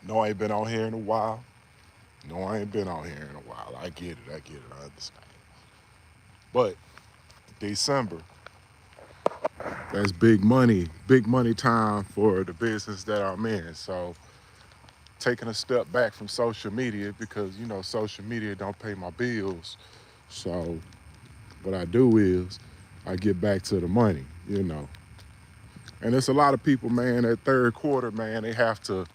No, I ain't been on here in a while. No, I ain't been on here in a while. I understand. But December, that's big money time for the business that I'm in. So taking a step back from social media because social media don't pay my bills. So what I do is I get back to the money. And it's a lot of people, man, that third quarter, man, they have to,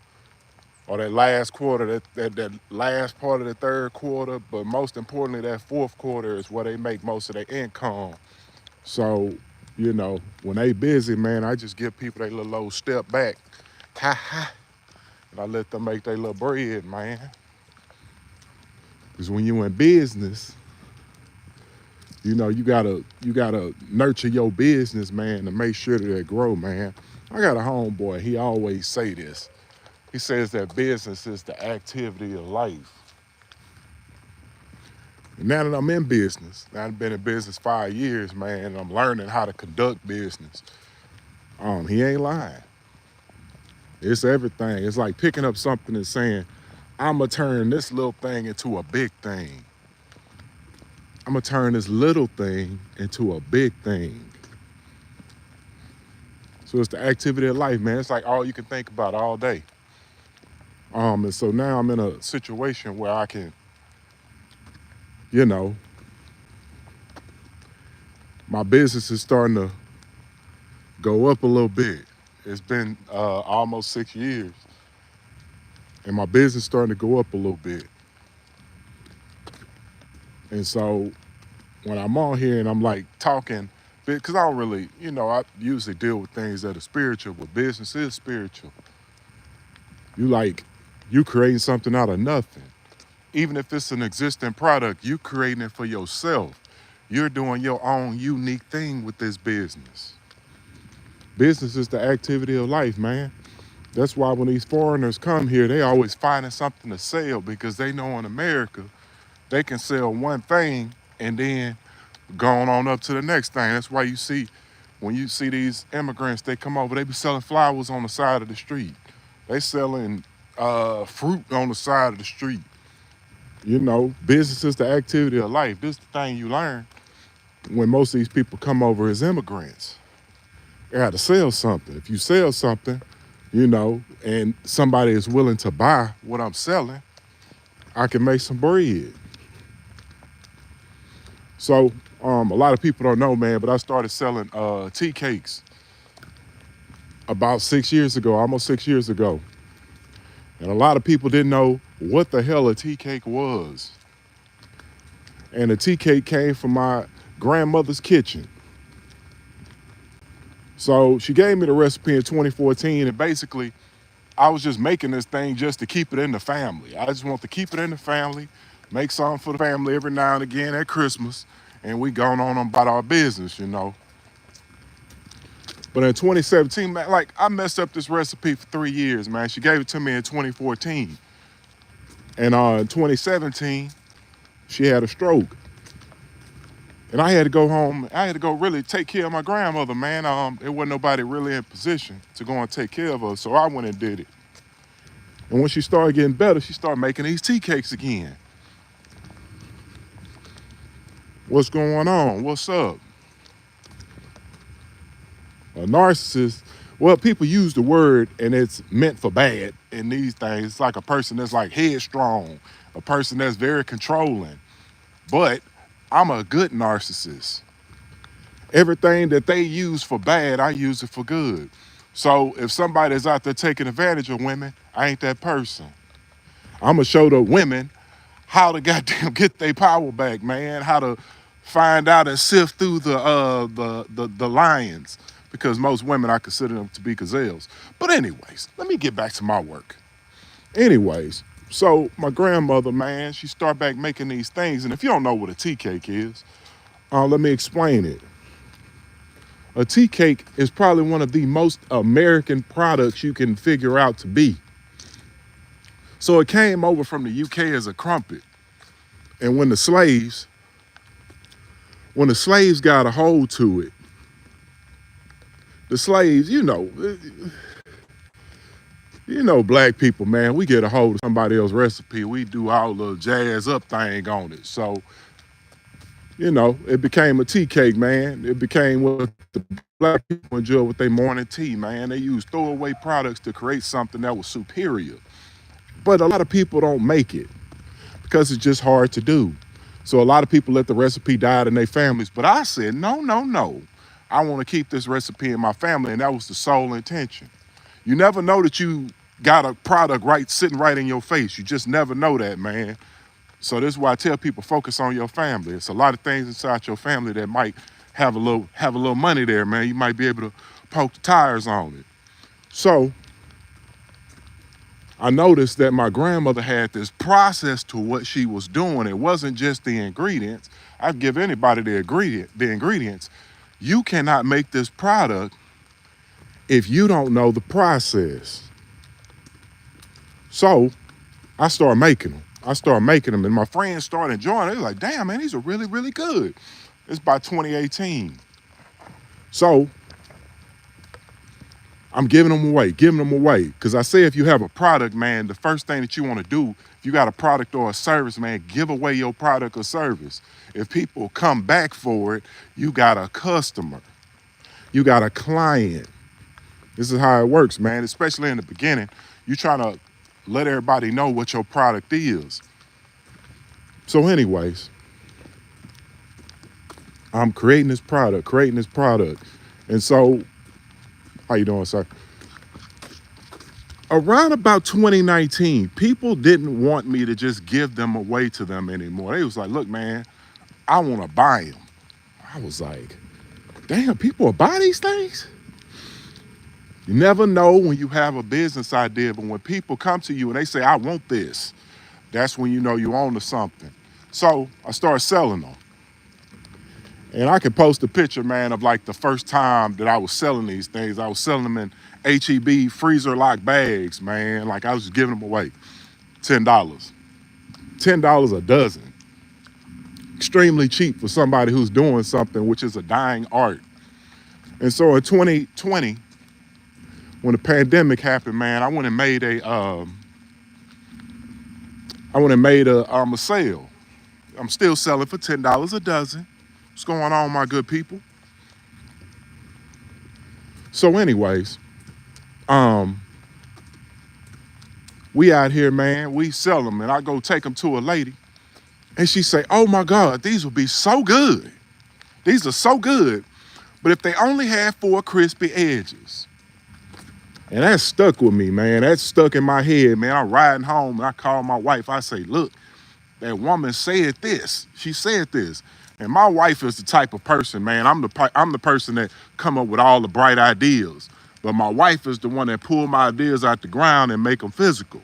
or that last quarter, that last part of the third quarter, but most importantly, that fourth quarter is where they make most of their income. So, when they busy, man, I just give people their little old step back. Ha ha. And I let them make their little bread, man. Because when you in business, you gotta nurture your business, man, to make sure that it grow, man. I got a homeboy, he always say this. He says that business is the activity of life. And now that I'm in business, now I've been in business 5 years, man, and I'm learning how to conduct business. He ain't lying. It's everything. It's like picking up something and saying, I'ma turn this little thing into a big thing. I'ma turn this little thing into a big thing. So it's the activity of life, man. It's like all you can think about all day. And so now I'm in a situation where I can, you know, my business is starting to go up a little bit. It's been almost 6 years, and my business starting to go up a little bit. And so when I'm on here and I'm like talking, because I don't really, I usually deal with things that are spiritual, but business is spiritual. You like, you creating something out of nothing. Even if it's an existing product, you creating it for yourself. You're doing your own unique thing with this business. Business is the activity of life, man. That's why when these foreigners come here, they always finding something to sell because they know in America they can sell one thing and then going on up to the next thing. That's why you see when you see these immigrants, they come over, they be selling flowers on the side of the street. They selling fruit on the side of the street. Business is the activity of life. This is the thing you learn when most of these people come over as immigrants. They got to sell something. If you sell something, and somebody is willing to buy what I'm selling, I can make some bread. So a lot of people don't know, man, but I started selling tea cakes about 6 years ago, almost 6 years ago. And a lot of people didn't know what the hell a tea cake was. And the tea cake came from my grandmother's kitchen. So she gave me the recipe in 2014, and basically I was just making this thing just to keep it in the family. I just want to keep it in the family, make something for the family every now and again at Christmas, and we going on about our business. But in 2017, man, like I messed up this recipe for 3 years, man. She gave it to me in 2014. And in 2017, she had a stroke. And I had to go home. I had to go really take care of my grandmother, man. There wasn't nobody really in position to go and take care of her. So I went and did it. And when she started getting better, she started making these tea cakes again. What's going on? What's up? A narcissist, well, people use the word and it's meant for bad in these things. It's like a person that's like headstrong, a person that's very controlling. But I'm a good narcissist. Everything that they use for bad, I use it for good. So if somebody's out there taking advantage of women, I ain't that person. I'm gonna show the women how to goddamn get their power back, man. How to find out and sift through the lions, because most women I consider them to be gazelles. But anyways, let me get back to my work. Anyways, so my grandmother, man, she start back making these things, and if you don't know what a tea cake is, let me explain it. A tea cake is probably one of the most American products you can figure out to be. So it came over from the UK as a crumpet. And when the slaves got a hold to it, the slaves, You know, black people, man, we get a hold of somebody else's recipe. We do our little jazz up thing on it. So, it became a tea cake, man. It became what the black people enjoy with their morning tea, man. They use throwaway products to create something that was superior. But a lot of people don't make it because it's just hard to do. So a lot of people let the recipe die in their families. But I said, no, no, no. I want to keep this recipe in my family, and that was the sole intention. You never know that you got a product sitting right in your face. You just never know that, man. So this is why I tell people focus on your family. It's a lot of things inside your family that might have a little money there, man. You might be able to poke the tires on it. So I noticed that my grandmother had this process to what she was doing. It wasn't just the ingredients. I'd give anybody the ingredients. You cannot make this product if you don't know the process. So I started making them. And my friends started enjoying it. They were like, damn, man, these are really, really good. It's by 2018. So I'm giving them away. Because I say if you have a product, man, the first thing that you want to do, if you got a product or a service, man, give away your product or service. If people come back for it, you got a customer. You got a client. This is how it works, man, especially in the beginning. You're trying to let everybody know what your product is. So anyways, I'm creating this product. And so, how you doing, sir? Around about 2019, people didn't want me to just give them away to them anymore. They was like, look, man, I want to buy them. I was like, damn, people will buy these things? You never know when you have a business idea, but when people come to you and they say, I want this, that's when you know you own to something. So I started selling them. And I could post a picture, man, of like the first time that I was selling these things. I was selling them in H-E-B freezer lock bags, man. Like I was just giving them away. $10. $10 a dozen. Extremely cheap for somebody who's doing something which is a dying art. And so in 2020, when the pandemic happened, man, I went and made a sale. I'm still selling for $10 a dozen. What's going on, my good people? So anyways, we out here, man, we sell them, and I go take them to a lady, and she say, oh my God, these will be so good. These are so good, but if they only had 4 crispy edges. And that stuck with me, man. That stuck in my head, man. I'm riding home, and I call my wife. I say, look, that woman said this. She said this. And my wife is the type of person, man, I'm the person that come up with all the bright ideas. But my wife is the one that pull my ideas out the ground and make them physical.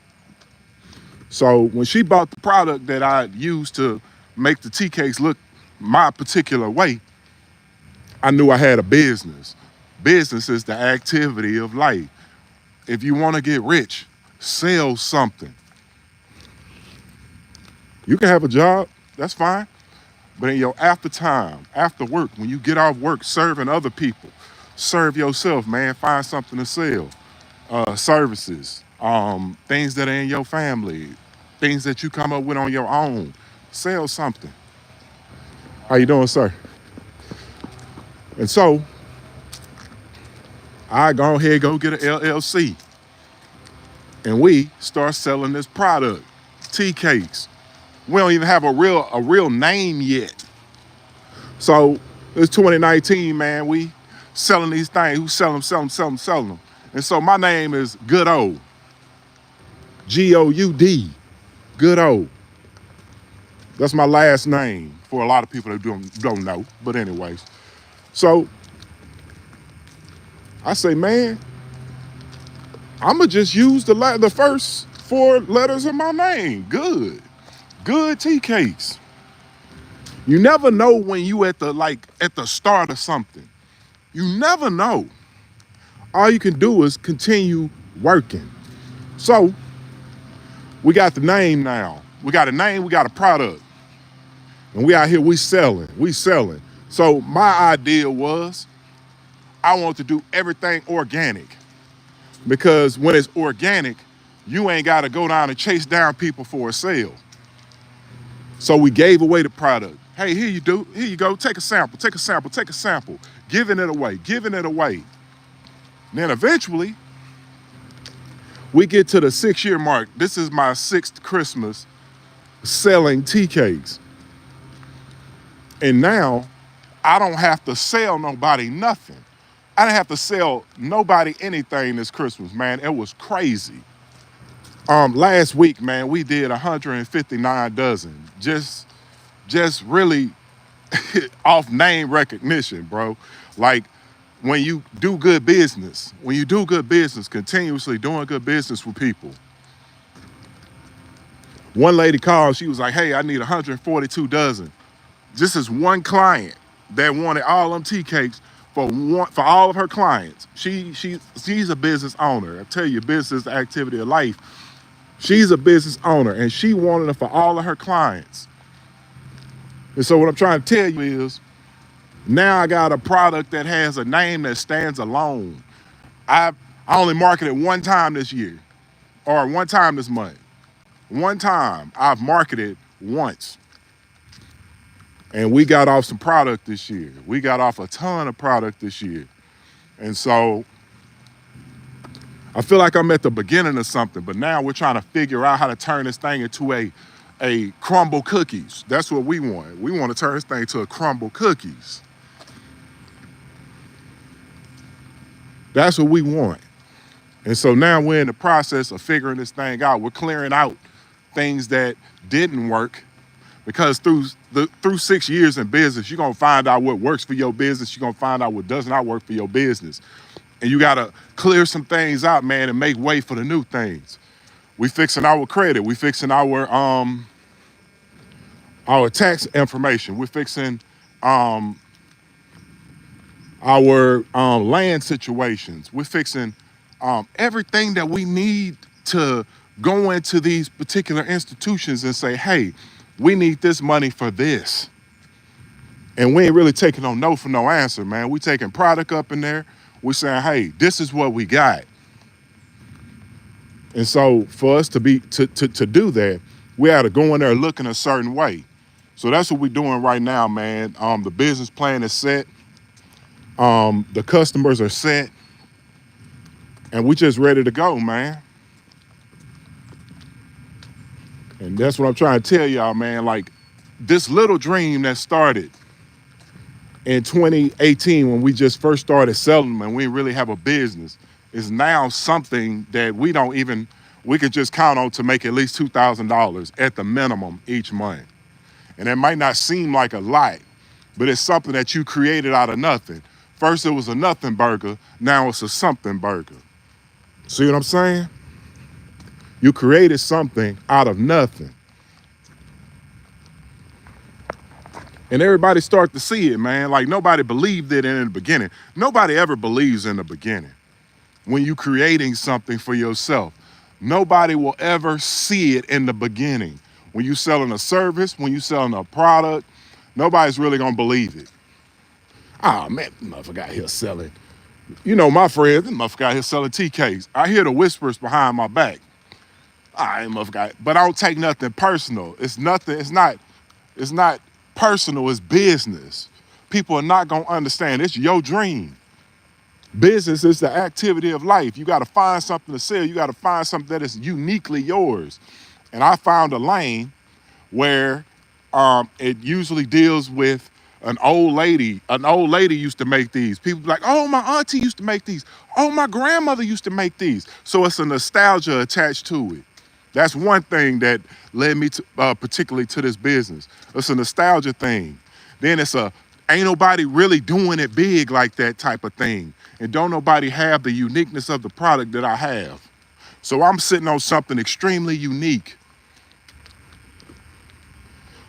So when she bought the product that I used to make the tea cakes look my particular way, I knew I had a business. Business is the activity of life. If you want to get rich, sell something. You can have a job, that's fine. But in your after time, after work, when you get off work serving other people, serve yourself, man. Find something to sell. Services, things that are in your family, things that you come up with on your own. Sell something. How you doing, sir? And so, I go ahead, go get an LLC. And we start selling this product, tea cakes. We don't even have a real name yet. So it's 2019, man. We selling these things. We selling them. And so my name is Good O. G-O-U-D. Good O. That's my last name for a lot of people that don't know. But anyways. So I say, man, I'ma just use the first 4 letters of my name. Good. Good tea cakes. You never know when you at the start of something. You never know. All you can do is continue working. So we got the name now. We got a name, we got a product. And we out here, we selling. So my idea was I want to do everything organic. Because when it's organic, You ain't got to go down and chase down people for a sale. So we gave away the product. Hey, here you do. Here you go. Take a sample. Take a sample. Take a sample. Giving it away. Giving it away. And then eventually, we get to the 6-year mark. This is my 6th Christmas selling tea cakes. And now I don't have to sell nobody nothing. I didn't have to sell nobody anything this Christmas, man. It was crazy. Last week, man, we did 159 dozen. Just really off name recognition, bro. Like when you do good business, continuously doing good business with people. One lady called, she was like, hey, I need 142 dozen. This is one client that wanted all them tea cakes for all of her clients. She's a business owner. I tell you, business activity of life. She's a business owner and she wanted it for all of her clients. And so what I'm trying to tell you is now I got a product that has a name that stands alone. I only marketed one time this year or one time this month. One time I've marketed once. And we got off some product this year. We got off a ton of product this year. And so I feel like I'm at the beginning of something, but now we're trying to figure out how to turn this thing into a crumble cookies. That's what we want. We want to turn this thing to a crumble cookies. That's what we want. And so now we're in the process of figuring this thing out. We're clearing out things that didn't work because through 6 years in business, you're going to find out what works for your business. You're going to find out what does not work for your business. And you got to clear some things out, man, and make way for the new things. We fixing our credit. We fixing our tax information. We're fixing our land situations. We're fixing everything that we need to go into these particular institutions and say, hey, we need this money for this. And we ain't really taking no for no answer, man. We taking product up in there. We're saying, hey, this is what we got. And so for us to do that, we had to go in there looking a certain way. So that's what we're doing right now, man. The business plan is set. The customers are set. And we just ready to go, man. And that's what I'm trying to tell y'all, man. Like this little dream that started in 2018 when we just first started selling them and we really have a business is now something that we can just count on to make at least $2,000 at the minimum each month. And it might not seem like a lot, but it's something that you created out of nothing. First it was a nothing burger, now it's a something burger. See what I'm saying? You created something out of nothing. And everybody start to see it, man. Like nobody believed it in the beginning. Nobody ever believes in the beginning. When you creating something for yourself, nobody will ever see it in the beginning. When you selling a service, when you selling a product, nobody's really gonna believe it. Ah, man, this motherfucker out here selling. You know my friends, this motherfucker out here selling tea cakes. I hear the whispers behind my back. Motherfucker, but I don't take nothing personal. It's not personal, it's business. People are not gonna understand. It's your dream. Business is the activity of life. You gotta find something to sell. You gotta find something that is uniquely yours. And I found a lane where it usually deals with an old lady. An old lady used to make these. People be like, oh, my auntie used to make these. Oh, my grandmother used to make these. So it's a nostalgia attached to it. That's one thing that led me to, particularly to this business. It's a nostalgia thing. Then ain't nobody really doing it big like that type of thing. And don't nobody have the uniqueness of the product that I have. So I'm sitting on something extremely unique.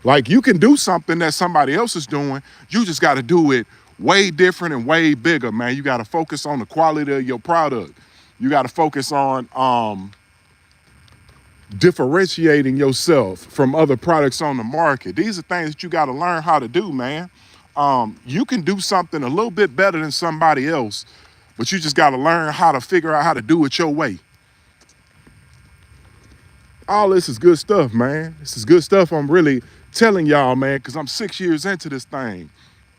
Like you can do something that somebody else is doing. You just got to do it way different and way bigger, man. You got to focus on the quality of your product. You got to focus on differentiating yourself from other products on the market. These are things that you got to learn how to do, man. You can do something a little bit better than somebody else, but you just got to learn how to figure out how to do it your way. All this is good stuff, man. This is good stuff. I'm really telling y'all, man, because I'm 6 years into this thing,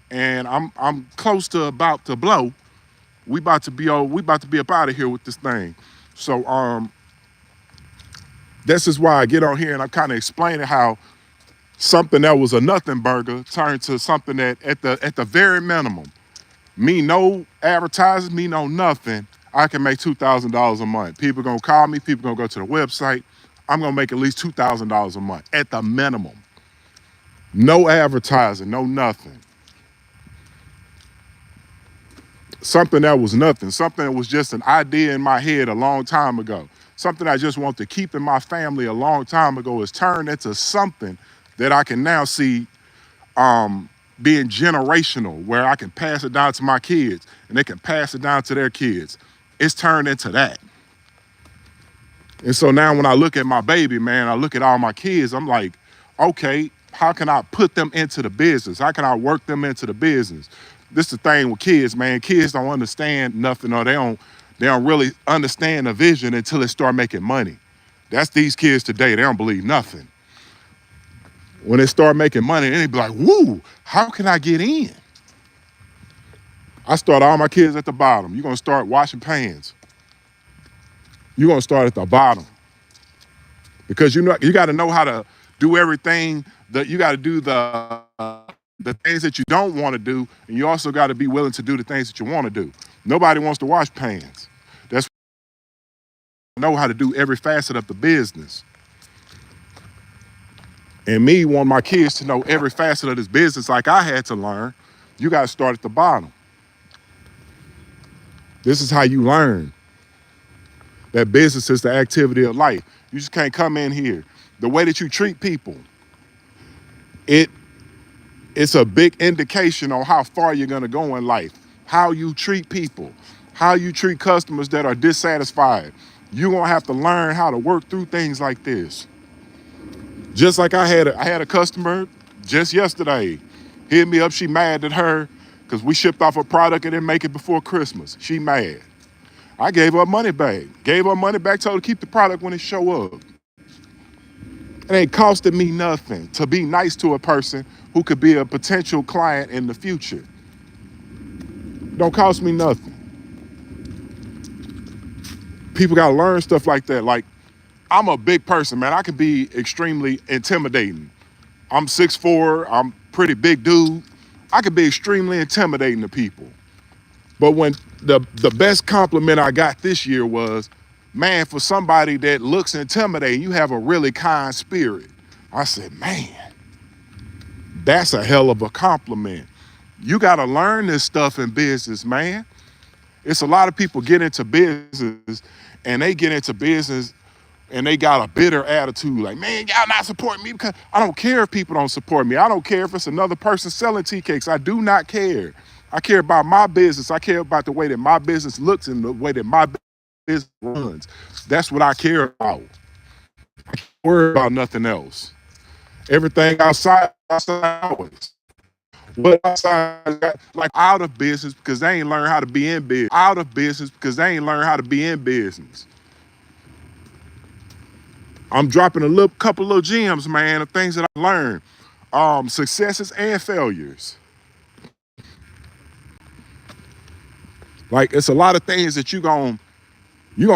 and I'm close to about to blow. We about to be up out of here with this thing. So this is why I get on here and I'm kind of explaining how something that was a nothing burger turned to something that at the very minimum, me no advertising, me no nothing, I can make $2,000 a month. People gonna call me, people gonna go to the website. I'm gonna make at least $2,000 a month at the minimum. No advertising, no nothing. Something that was nothing, something that was just an idea in my head a long time ago, something I just want to keep in my family a long time ago is turned into something that I can now see being generational, where I can pass it down to my kids and they can pass it down to their kids. It's turned into that. And so now when I look at my baby, man, I look at all my kids, I'm like, okay, how can I put them into the business? How can I work them into the business? This is the thing with kids, man. Kids don't understand nothing, or they don't really understand the vision until they start making money. That's these kids today. They don't believe nothing. When they start making money, then they be like, woo, how can I get in? I start all my kids at the bottom. You're gonna start washing pans. You're gonna start at the bottom. Because you gotta know how to do everything that you gotta do the things that you don't want to do, and you also got to be willing to do the things that you want to do. Nobody wants to wash pans. That's know how to do every facet of the business. And me want my kids to know every facet of this business like I had to learn. You got to start at the bottom. This is how you learn that business is the activity of life. You just can't come in here. The way that you treat people, it's a big indication on how far you're gonna go in life. How you treat people, how you treat customers that are dissatisfied. You're gonna have to learn how to work through things like this. Just like I had a customer just yesterday hit me up. She mad at her because we shipped off a product and didn't make it before Christmas. She mad. I gave her money back. Gave her money back, told her to keep the product when it show up. It ain't costing me nothing to be nice to a person who could be a potential client in the future. Don't cost me nothing. People gotta learn stuff like that. Like, I'm a big person, man. I can be extremely intimidating. I'm 6'4", I'm pretty big dude. I can be extremely intimidating to people. But when the best compliment I got this year was, man, for somebody that looks intimidating, you have a really kind spirit. I said, man, that's a hell of a compliment. You got to learn this stuff in business, man. It's a lot of people get into business and they get into business and they got a bitter attitude. Like, man, y'all not supporting me because I don't care if people don't support me. I don't care if it's another person selling tea cakes. I do not care. I care about my business. I care about the way that my business looks and the way that my business runs. That's what I care about. I can't worry about nothing else. Everything outside always. What outside, like out of business because they ain't learned how to be in business. Out of business because they ain't learned how to be in business. I'm dropping a couple little gems, man, of things that I learned. Successes and failures. Like, it's a lot of things that you're gonna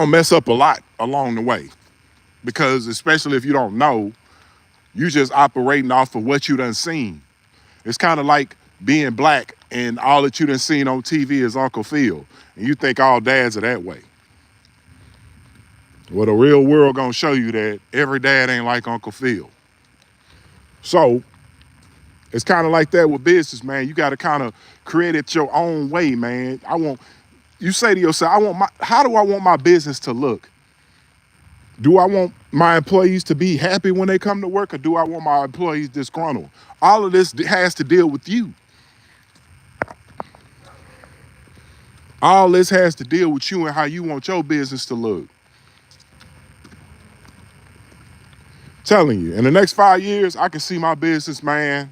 mess up a lot along the way. Because especially if you don't know, you just operating off of what you done seen. It's kind of like being black and all that you done seen on TV is Uncle Phil. And you think all dads are that way. Well, the real world gonna show you that every dad ain't like Uncle Phil. So it's kind of like that with business, man. You gotta kind of create it your own way, man. You say to yourself, how do I want my business to look? Do I want my employees to be happy when they come to work, or do I want my employees disgruntled? All of this has to deal with you. All this has to deal with you and how you want your business to look. Telling you, in the next 5 years, I can see my business, man,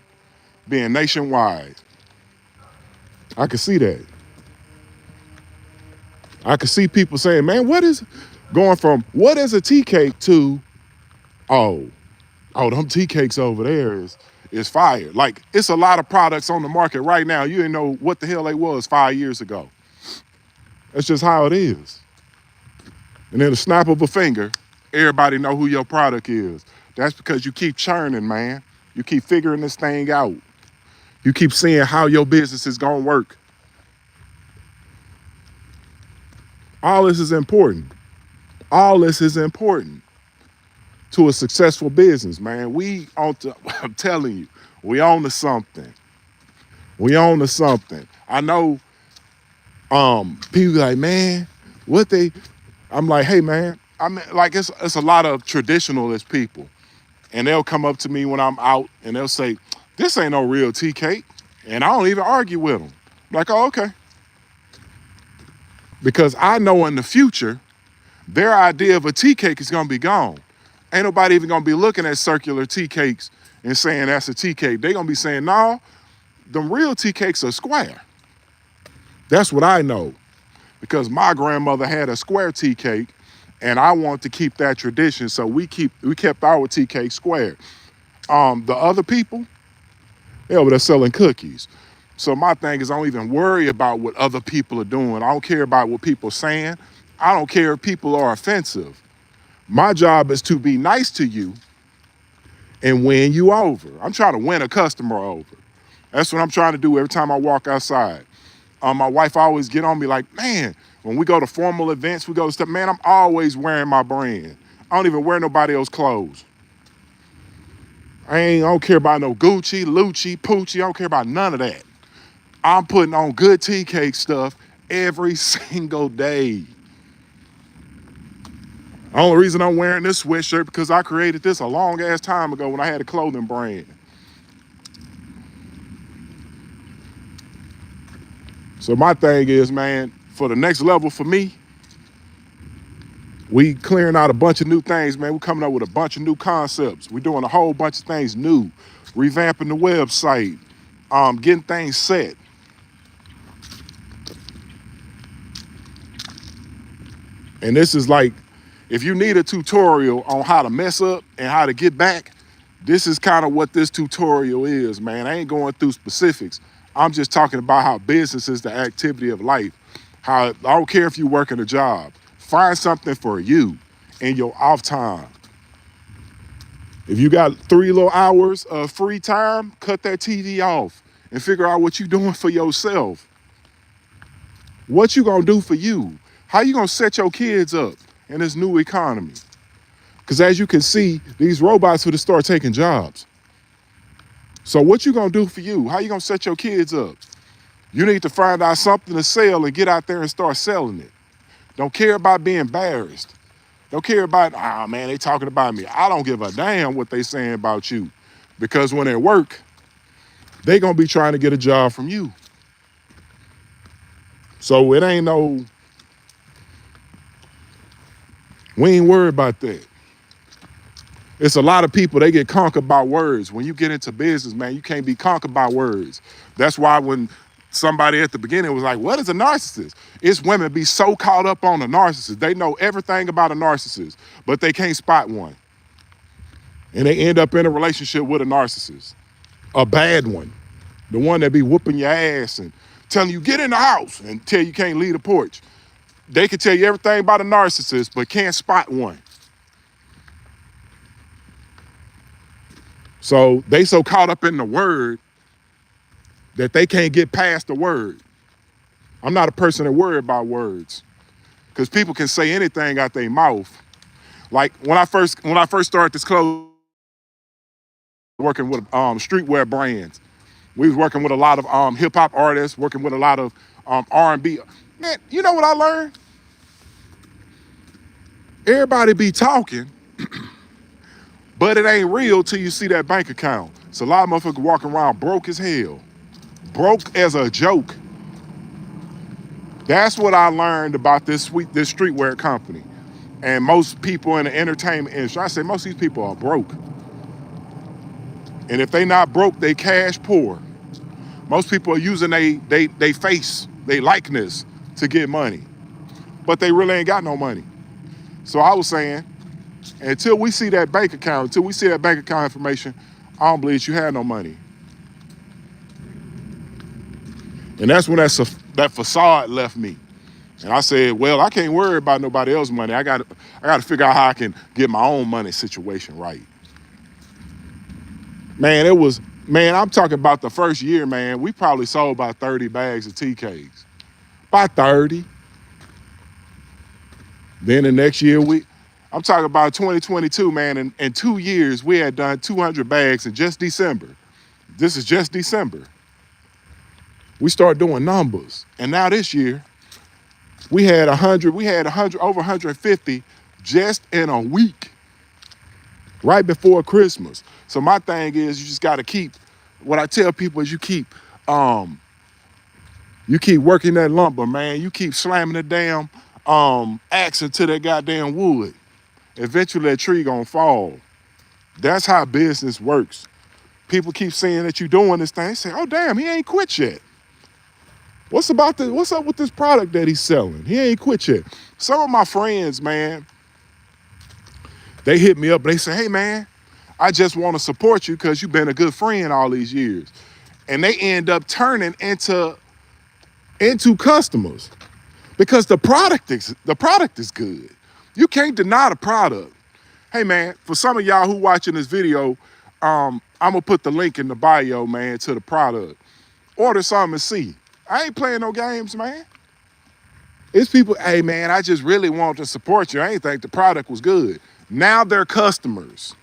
being nationwide. I can see that. I can see people saying, man, going from what is a tea cake to Oh, oh, them tea cakes over there is fire. Like it's a lot of products on the market right now. You didn't know what the hell they was 5 years ago. That's just how it is. And then a snap of a finger, everybody know who your product is. That's because you keep churning, man. You keep figuring this thing out. You keep seeing how your business is gonna work. All this is important. All this is important to a successful business, man. We on to, I'm telling you, we on to something. We on to something. I know people like, man, what they I'm like, hey man, I mean like it's a lot of traditionalist people. And they'll come up to me when I'm out and they'll say, this ain't no real tea cake. And I don't even argue with them. I'm like, oh, okay. Because I know in the future, their idea of a tea cake is gonna be gone. Ain't nobody even gonna be looking at circular tea cakes and saying that's a tea cake. They're gonna be saying, no, them real tea cakes are square. That's what I know. Because my grandmother had a square tea cake and I want to keep that tradition. So we kept our tea cake square. The other people, they're selling cookies. So my thing is I don't even worry about what other people are doing. I don't care about what people are saying. I don't care if people are offensive. My job is to be nice to you and win you over. I'm trying to win a customer over. That's what I'm trying to do every time I walk outside. My wife always get on me like, man, when we go to formal events, we go to stuff, man, I'm always wearing my brand. I don't even wear nobody else's clothes. I don't care about no Gucci, Lucci, Poochie. I don't care about none of that. I'm putting on good tea cake stuff every single day. The only reason I'm wearing this sweatshirt because I created this a long ass time ago when I had a clothing brand. So my thing is, man, for the next level for me, we clearing out a bunch of new things, man. We're coming up with a bunch of new concepts. We're doing a whole bunch of things new, revamping the website, getting things set. And this is like, if you need a tutorial on how to mess up and how to get back, this is kind of what this tutorial is, man. I ain't going through specifics. I'm just talking about how business is the activity of life. How I don't care if you work in a job. Find something for you in your off time. If you got 3 little hours of free time, cut that TV off and figure out what you're doing for yourself. What you gonna do for you? How you gonna set your kids up in this new economy? Because as you can see, these robots would start taking jobs. So what you gonna do for you? How you gonna set your kids up? You need to find out something to sell and get out there and start selling it. Don't care about being embarrassed. Don't care about, oh man, they talking about me. I don't give a damn what they saying about you. Because when they work, they gonna be trying to get a job from you. So it ain't no, we ain't worried about that. It's a lot of people, they get conquered by words. When you get into business, man, you can't be conquered by words. That's why when somebody at the beginning was like, what is a narcissist? It's women be so caught up on a narcissist. They know everything about a narcissist, but they can't spot one. And they end up in a relationship with a narcissist, a bad one, the one that be whooping your ass and telling you, get in the house and tell you can't leave the porch. They can tell you everything about a narcissist, but can't spot one. So they so caught up in the word that they can't get past the word. I'm not a person that worry about words because people can say anything out their mouth. Like when I first started this clothes, working with streetwear brands, we was working with a lot of hip hop artists, working with a lot of R&B. Man, you know what I learned? Everybody be talking, but it ain't real till you see that bank account. So a lot of motherfuckers walking around broke as hell. Broke as a joke. That's what I learned about this streetwear company. And most people in the entertainment industry, I say most of these people are broke. And if they not broke, they cash poor. Most people are using they face, they likeness to get money. But they really ain't got no money. So I was saying, Until we see that bank account, until we see that bank account information, I don't believe you had no money. And that's when that facade left me. And I said, well, I can't worry about nobody else's money. I got to figure out how I can get my own money situation right. Man, I'm talking about the first year, man, we probably sold about 30 bags of TKs. About 30. Then the next year, I'm talking about 2022, man. In 2 years, we had done 200 bags in just December. This is just December. We start doing numbers. And now this year, we had 100, over 150 just in a week, right before Christmas. So my thing is, you just got to keep, what I tell people is you keep working that lumber, man. You keep slamming the damn axe into that goddamn wood. Eventually that tree gonna fall. That's how business works. People keep saying that you're doing this thing. They say, oh damn, he ain't quit yet. What's up with this product that he's selling? He ain't quit yet. Some of my friends, man, they hit me up and they say, hey man, I just want to support you because you've been a good friend all these years. And they end up turning into customers because the product is good. You can't deny the product. Hey man, for some of y'all who watching this video, I'm gonna put the link in the bio, man, to the product. Order something and see. I ain't playing no games, man. It's people, hey man, I just really want to support you. I ain't think the product was good. Now they're customers.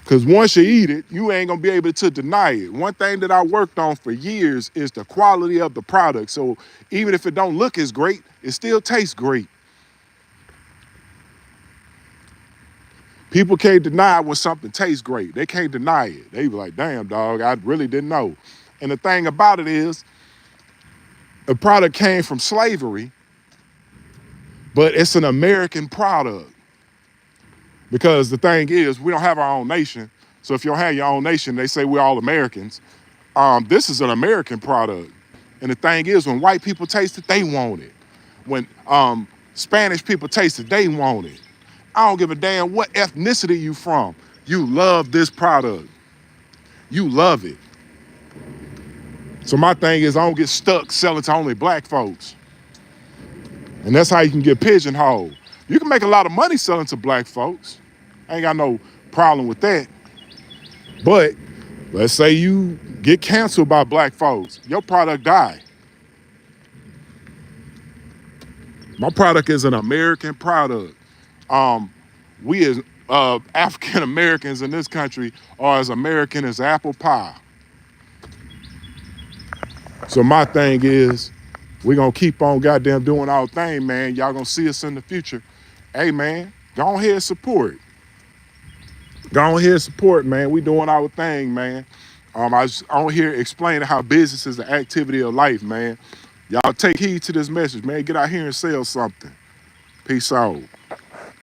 Because once you eat it, you ain't gonna be able to deny it. One thing that I worked on for years is the quality of the product. So even if it don't look as great, it still tastes great. People can't deny when something tastes great. They can't deny it. They be like, damn, dog, I really didn't know. And the thing about it is, the product came from slavery, but it's an American product. Because the thing is, we don't have our own nation. So if you don't have your own nation, they say we're all Americans. This is an American product. And the thing is, when white people taste it, they want it. When Spanish people taste it, they want it. I don't give a damn what ethnicity you from. You love this product. You love it. So my thing is, I don't get stuck selling to only black folks. And that's how you can get pigeonholed. You can make a lot of money selling to black folks. I ain't got no problem with that. But let's say you get canceled by black folks. Your product die. My product is an American product. We as African Americans in this country are as American as apple pie. So my thing is, we're gonna keep on goddamn doing our thing, man. Y'all gonna see us in the future. Hey man, go ahead and support. Go ahead and support, man. We doing our thing, man. I was on here explaining how business is the activity of life, man. Y'all take heed to this message, man. Get out here and sell something. Peace out.